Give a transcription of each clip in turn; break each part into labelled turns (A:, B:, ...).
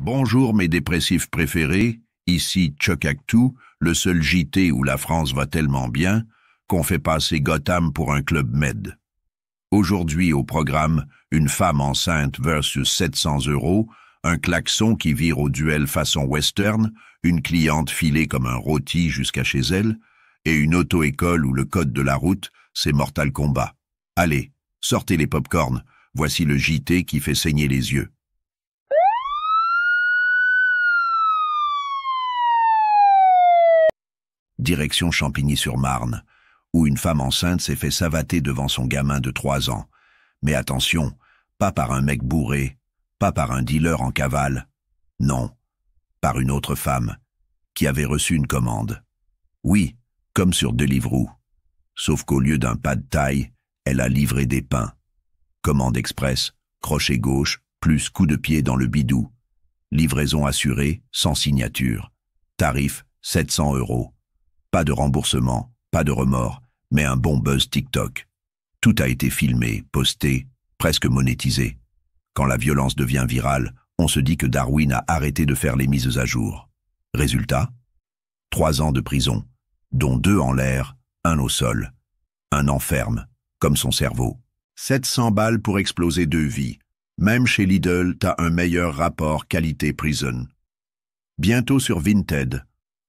A: Bonjour mes dépressifs préférés, ici Chuck Actu, le seul JT où la France va tellement bien qu'on fait passer Gotham pour un club med. Aujourd'hui au programme, une femme enceinte versus 700 €, un klaxon qui vire au duel façon western, une cliente filée comme un rôti jusqu'à chez elle, et une auto-école où le code de la route, c'est Mortal Kombat. Allez, sortez les pop-corns, voici le JT qui fait saigner les yeux. Direction Champigny-sur-Marne, où une femme enceinte s'est fait savater devant son gamin de 3 ans. Mais attention, pas par un mec bourré, pas par un dealer en cavale, non, par une autre femme, qui avait reçu une commande. Oui, comme sur Deliveroo. Sauf qu'au lieu d'un pas de taille, elle a livré des pains. Commande express, crochet gauche, plus coup de pied dans le bidou. Livraison assurée, sans signature. Tarif, 700 €. Pas de remboursement, pas de remords, mais un bon buzz TikTok. Tout a été filmé, posté, presque monétisé. Quand la violence devient virale, on se dit que Darwin a arrêté de faire les mises à jour. Résultat ? 3 ans de prison, dont 2 en l'air, 1 au sol. Un enferme, comme son cerveau. 700 balles pour exploser 2 vies. Même chez Lidl, t'as un meilleur rapport qualité-prison. Bientôt sur Vinted.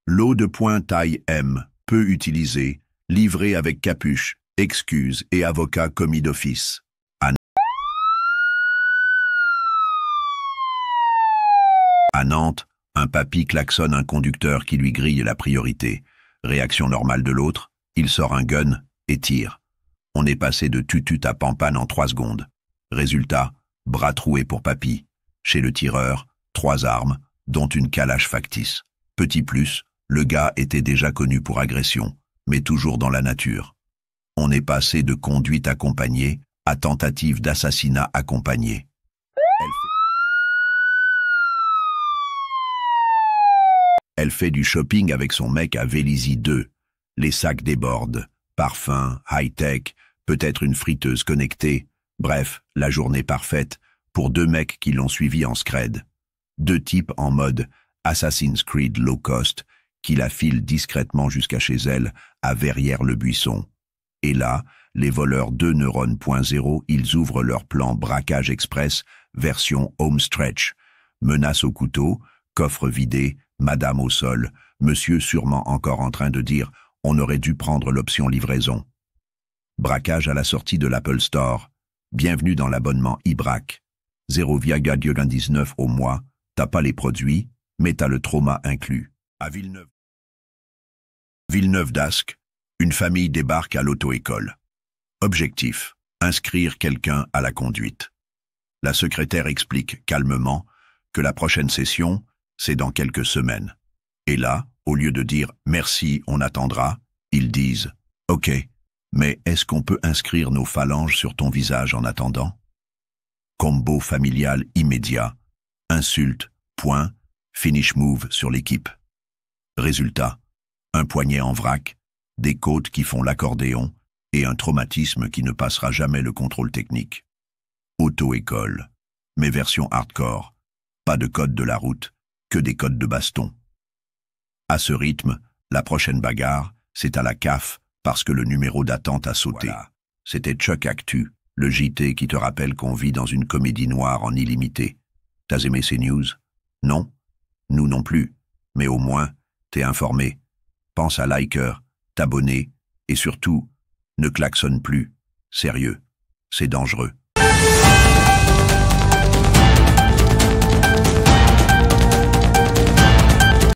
A: L'eau de poing taille M, peu utilisée, livrée avec capuche, excuses et avocat commis d'office. À Nantes, un papy klaxonne un conducteur qui lui grille la priorité. Réaction normale de l'autre, il sort un gun et tire. On est passé de tutut à pampane en 3 secondes. Résultat, bras troué pour papy. Chez le tireur, 3 armes, dont une calache factice. Petit plus, le gars était déjà connu pour agression, mais toujours dans la nature. On est passé de conduite accompagnée à tentative d'assassinat accompagnée. Elle fait du shopping avec son mec à Vélizy 2. Les sacs débordent. Parfum, high-tech, peut-être une friteuse connectée. Bref, la journée parfaite pour 2 mecs qui l'ont suivi en scred. 2 types en mode Assassin's Creed low cost qui la filent discrètement jusqu'à chez elle, à Verrières-le-Buisson. Et là, les voleurs 2 neurones.0, ils ouvrent leur plan braquage express, version home stretch. Menace au couteau, coffre vidé, madame au sol, monsieur sûrement encore en train de dire « on aurait dû prendre l'option livraison ». Braquage à la sortie de l'Apple Store. Bienvenue dans l'abonnement iBrac. 0,19 au mois, t'as pas les produits, mais t'as le trauma inclus. À Villeneuve d'Ascq, une famille débarque à l'auto-école. Objectif, inscrire quelqu'un à la conduite. La secrétaire explique calmement que la prochaine session, c'est dans quelques semaines. Et là, au lieu de dire « merci, on attendra », ils disent « ok, mais est-ce qu'on peut inscrire nos phalanges sur ton visage en attendant ?» Combo familial immédiat, insulte, point, finish move sur l'équipe. Résultat, un poignet en vrac, des côtes qui font l'accordéon et un traumatisme qui ne passera jamais le contrôle technique. Auto-école, mais version hardcore, pas de code de la route, que des codes de baston. À ce rythme, la prochaine bagarre, c'est à la CAF parce que le numéro d'attente a sauté. Voilà. C'était Chuck Actu, le JT qui te rappelle qu'on vit dans une comédie noire en illimité. T'as aimé ces news? Non? Nous non plus, mais au moins, t'es informé. Pense à liker, t'abonner, et surtout, ne klaxonne plus. Sérieux, c'est dangereux.